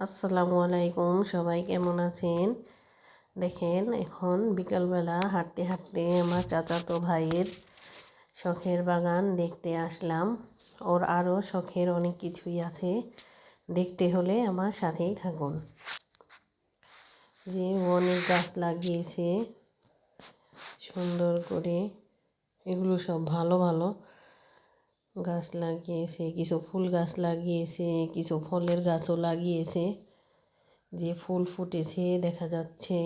আসসালামু আলাইকুম, সবাই কেমন আছেন? দেখেন, এখন বিকালবেলা হাঁটতে হাঁটতে আমার চাচাতো ভাইয়ের শখের বাগান দেখতে আসলাম। ওর আরও শখের অনেক কিছুই আছে, দেখতে হলে আমার সাথেই থাকুন। যে অনেক গাছ লাগিয়েছে সুন্দর করে, এগুলো সব ভালো ভালো গাছ লাগিয়েছে। কিছু ফুল গাছ লাগিয়েছে, কিছু ফলের গাছও লাগিয়েছে। যে ফুল ফুটেছে দেখা যাচ্ছে।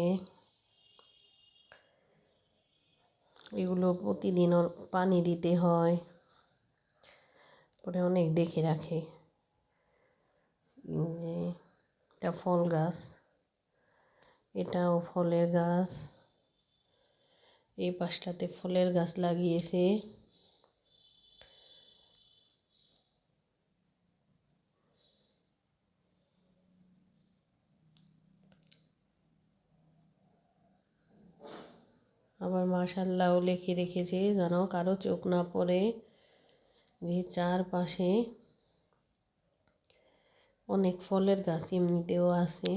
এগুলো প্রতিদিন পানি দিতে হয়, পরে অনেক দেখে রাখে। যে এটা ফল গাছ, এটাও ফলের গাছ। এই পাশটাতে ফলের গাছ লাগিয়েছে। আবার মাশাআল্লাহও লিখে রেখেছে যেন কারো চোখ না পড়ে। যে চারপাশে অনেক ফলের গাছ এমনিতেও আছে।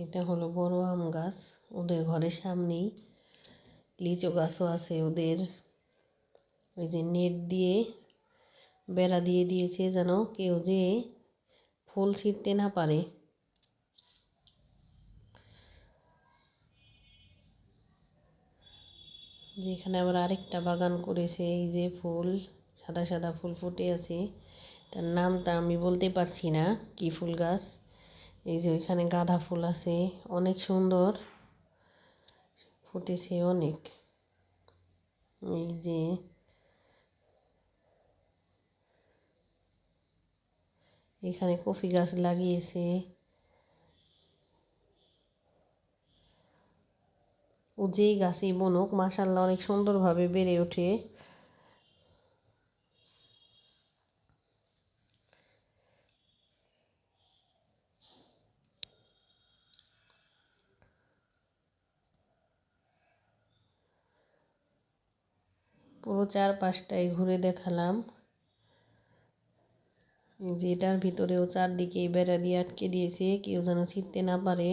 এটা হলো বড় আম গাছ ওদের ঘরের সামনেই। লিচু গাছও আছে ওদের। ওই যে নেট দিয়ে বেড়া দিয়ে দিয়েছে যেন কেউ যে ফুল ছিঁড়তে না পারে। যেখানে আবার আরেকটা বাগান করেছে। এই যে ফুল, সাদা সাদা ফুল ফুটে আছে, তার নামটা আমি বলতে পারছি না কি ফুল গাছ। এই যে ওইখানে গাঁদা ফুল আছে, অনেক সুন্দর ফুটেছে অনেক। এই যে এখানে কফি গাছ লাগিয়েছে। ও যেই গাছেই বনুক মাশাআল্লাহ অনেক সুন্দরভাবে বেড়ে ওঠে। পুরো চারপাশটাই ঘুরে দেখালাম। যে এটার ভিতরেও চারদিকে বেড়া দিয়ে আটকে দিয়েছে, কেউ যেন ছিঁড়তে না পারে।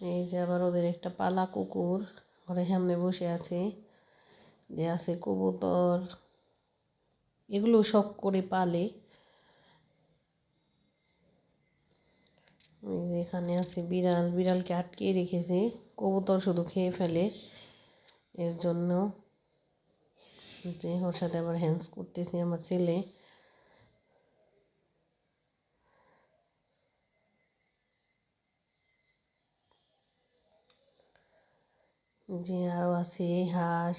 এই যে আবার ওদের একটা পালা কুকুর ঘরের সামনে বসে আছে। যে আছে কবুতর, এগুলো শখ করে পালে। ওই যে এখানে আছে বিড়াল, বিড়ালকে আটকে রেখেছে, কবুতর শুধু খেয়ে ফেলে এর জন্য। যে ওর সাথে আবার হ্যান্ডস করতেছে আমার ছেলে। যে আরও আছে হাঁস,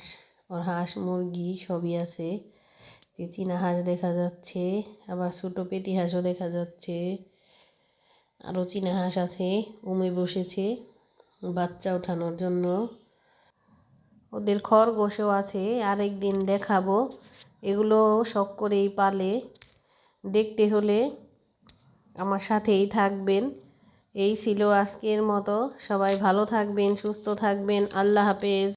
ওর হাঁস মুরগি সবই আছে। যে চীনা হাঁস দেখা যাচ্ছে, আবার ছোটো পেটি হাঁসও দেখা যাচ্ছে। আরও চীনা হাঁস আছে, উমে বসেছে বাচ্চা ওঠানোর জন্য। ওদের খরগোশও আছে, আরেকদিন দেখাবো। এগুলো শখ করেই পালে। দেখতে হলে আমার সাথেই থাকবেন। এই ছিল আজকের মতো। সবাই ভালো থাকবেন, সুস্থ থাকবেন। আল্লাহ হাফেজ।